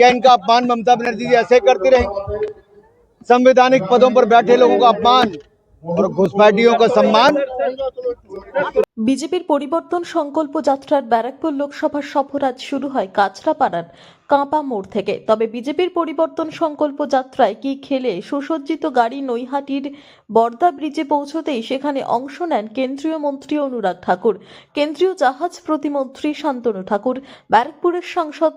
क्या इनका अपमान ममता बनर्जी जी ऐसे करती रहेंगे? संवैधानिक पदों पर बैठे लोगों का अपमान और घुसपैठियों का सम्मान। বিজেপির পরিবর্তন সংকল্প যাত্রার ব্যারাকপুর লোকসভা সফর আজ শুরু হয় কাঁচরাপাড়ার কাঁপা মোড় থেকে। তবে বিজেপির পরিবর্তন সংকল্প যাত্রায় কি খেলে সুসজ্জিত গাড়ি নৈহাটির বর্দা ব্রিজে পৌঁছতেই সেখানে অংশ নেন কেন্দ্রীয় মন্ত্রী অনুরাগ ঠাকুর, কেন্দ্রীয় জাহাজ প্রতিমন্ত্রী শান্তনু ঠাকুর, ব্যারাকপুরের সাংসদ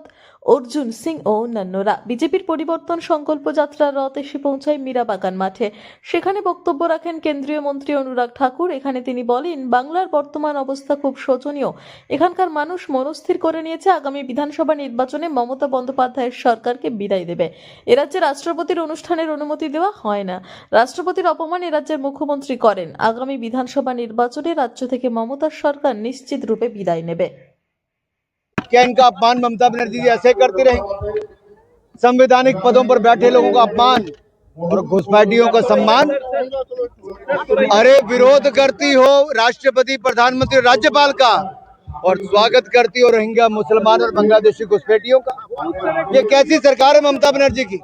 অর্জুন সিং ও অন্যান্যরা। বিজেপির পরিবর্তন সংকল্প যাত্রার রথ এসে পৌঁছায় মীরাবাগান মাঠে। সেখানে বক্তব্য রাখেন কেন্দ্রীয় মন্ত্রী অনুরাগ ঠাকুর। এখানে তিনি বলেন, বাংলার বর্তমান অবস্থা খুব শোচনীয়। এখানকার মানুষ মনস্থির করে নিয়েছে আগামী বিধানসভা নির্বাচনে মমতা বন্দ্যোপাধ্যায়ের সরকারকে বিদায় দেবে। এরাজ্যে রাষ্ট্রপতির অনুষ্ঠানের অনুমতি দেওয়া হয় না। রাষ্ট্রপতির অপমান এরাজ্যের মুখ্যমন্ত্রী করেন। আগামী বিধানসভা নির্বাচনে রাজ্য থেকে মমতার সরকার নিশ্চিত রূপে বিদায় নেবে। क्या इनका अपमान ममता बनर्जी जी ऐसे करती रहेंगे? संवैधानिक पदों पर बैठे लोगों का अपमान और घुसपैठियों का सम्मान। अरे विरोध करती हो राष्ट्रपति, प्रधानमंत्री, राज्यपाल का, और स्वागत करती हो रोहिंग्या, मुसलमान और बांग्लादेशी घुसपैठियों का। ये कैसी सरकार है ममता बनर्जी की?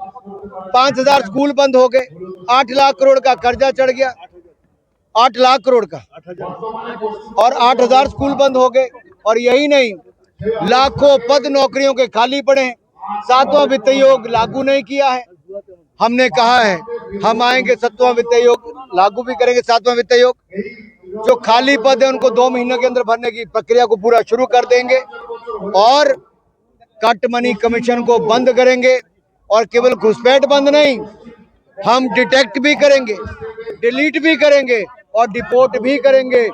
5000 स्कूल बंद हो गए, 8 लाख करोड़ का कर्जा चढ़ गया, 8 लाख करोड़ का, और 8000 स्कूल बंद हो गए। और यही नहीं, लाखों पद नौकरियों के खाली पड़े हैं। 7वां वित्त आयोग लागू नहीं किया है। हमने कहा है हम आएंगे 7वां वित्त आयोग लागू भी करेंगे। 7वां वित्त आयोग, जो खाली पद है उनको 2 महीने के अंदर भरने की प्रक्रिया को पूरा शुरू कर देंगे और कट मनी कमीशन को बंद करेंगे। और केवल घुसपैठ बंद नहीं, हम डिटेक्ट भी करेंगे, डिलीट भी करेंगे और डिपोर्ट भी करेंगे।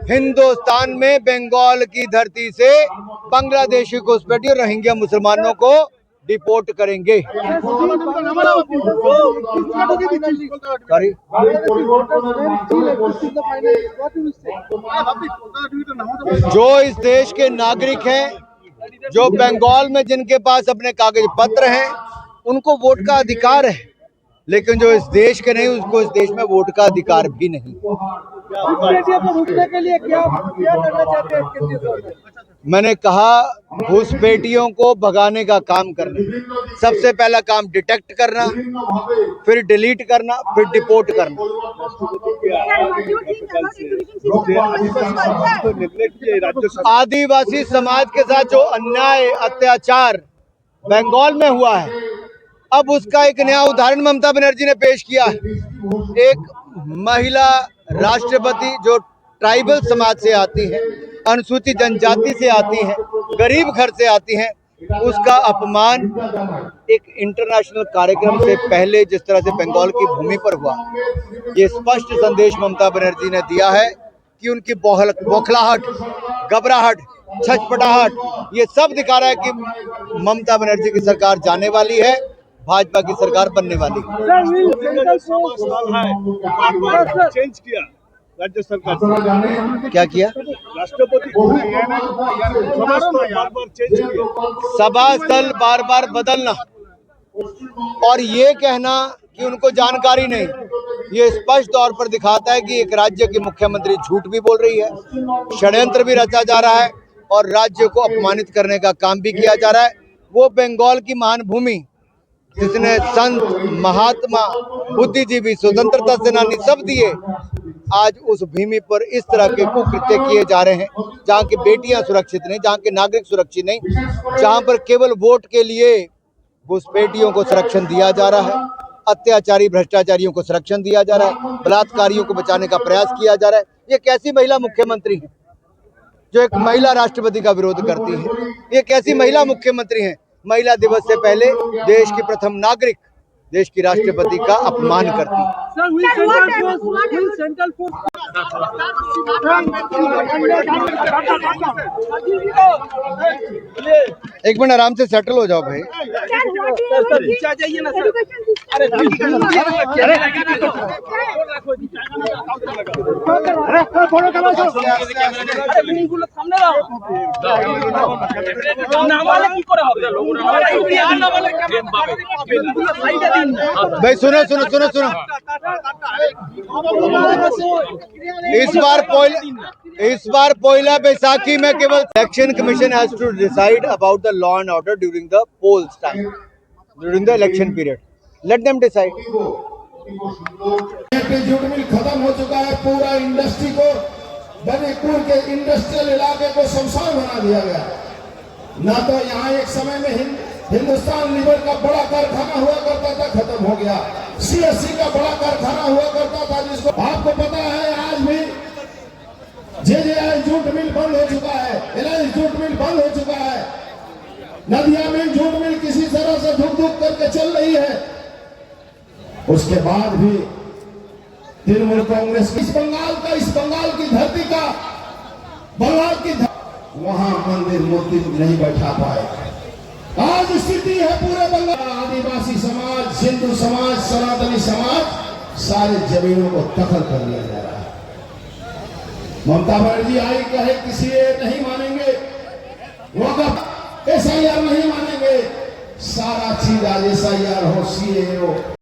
हिंदुस्तान में बंगाल की धरती से बांग्लादेशी घुसपैठी और रोहिंग्या मुसलमानों को डिपोर्ट करेंगे। जो इस देश के नागरिक हैं, जो बंगाल में जिनके पास अपने कागज पत्र हैं, उनको वोट का अधिकार है, लेकिन जो इस देश के नहीं, उसको इस देश में वोट का अधिकार भी नहीं। रुकने के लिए क्या करना चाहते हैं? मैंने कहा घुसपैठियों को भगाने का काम करना। सबसे पहला काम डिटेक्ट करना, फिर डिलीट करना, फिर डिपोर्ट करना। आदिवासी समाज के साथ जो अन्याय अत्याचार बंगाल में हुआ है, अब उसका एक नया उदाहरण ममता बनर्जी ने पेश किया है। एक महिला राष्ट्रपति जो ट्राइबल समाज से आती है, अनुसूचित जनजाति से आती हैं, गरीब घर से आती हैं, उसका अपमान एक इंटरनेशनल कार्यक्रम से पहले जिस तरह से बंगाल की भूमि पर हुआ, ये स्पष्ट संदेश ममता बनर्जी ने दिया है कि उनकी बौखलाहट, घबराहट, छटपटाहट, ये सब दिखा रहा है कि ममता बनर्जी की सरकार जाने वाली है, भाजपा की सरकार बनने वाली है। चेंज किया राज्य सरकार क्या किया? राष्ट्रपति सभा स्थल बार बार बदलना और ये कहना कि उनको जानकारी नहीं, ये स्पष्ट तौर पर दिखाता है कि एक राज्य की मुख्यमंत्री झूठ भी बोल रही है, षड्यंत्र भी रचा जा रहा है और राज्य को अपमानित करने का काम भी किया जा रहा है। वो बंगाल की महान भूमि जिसने संत, महात्मा, बुद्धिजीवी, स्वतंत्रता सेनानी सब दिए, आज उस भूमि पर इस तरह के कुकृत्य किए जा रहे हैं, जहाँ की बेटियां सुरक्षित नहीं, जहाँ के नागरिक सुरक्षित नहीं, जहाँ पर केवल वोट के लिए घुसपैठियों को संरक्षण दिया जा रहा है, अत्याचारी भ्रष्टाचारियों को संरक्षण दिया जा रहा है, बलात्कारियों को बचाने का प्रयास किया जा रहा है। ये कैसी महिला मुख्यमंत्री है जो एक महिला राष्ट्रपति का विरोध करती है? ये कैसी महिला मुख्यमंत्री है महिला दिवस से पहले देश की प्रथम नागरिक, देश की राष्ट्रपति का अपमान करती है? एक मिनट आराम से सेटल हो जाओ भाई। भाई सुनो सुनो सुनो सुनो, इस बार पहला बैसाखी में केवल election commission has to decide about the law and order during the polls time. during the election period. Let them decide. Jute mill खत्म हो चुका है। पूरा इंडस्ट्री को बनीपुर के इंडस्ट्रियल इलाके को शमशान बना दिया गया। ना तो यहाँ एक समय में हिंदुस्तान लीवर का बड़ा कारखाना हुआ करता था, खत्म हो गया। सीएससी का बड़ा कारखाना हुआ करता था, जिसको आपको पता है आज भी जेजेआई जूट मिल बंद हो चुका है, एलायंस जूट मिल बंद हो चुका है। नदिया मिल जूट मिल किसी तरह से धुक धुक करके चल रही है। उसके बाद भी तृणमूल कांग्रेस इस बंगाल की धरती का वहां मंदिर मूर्ति नहीं बैठा पाए। आज स्थिति है पूरे बंगाल, आदिवासी समाज, हिंदू समाज, सनातनी समाज, सारे जमीनों को दखल कर लिया जा रहा है। ममता बनर्जी आई कहे किसी नहीं मानेंगे, वक्त SIR नहीं मानेंगे, सारा चीज आज SIR हो, CA हो।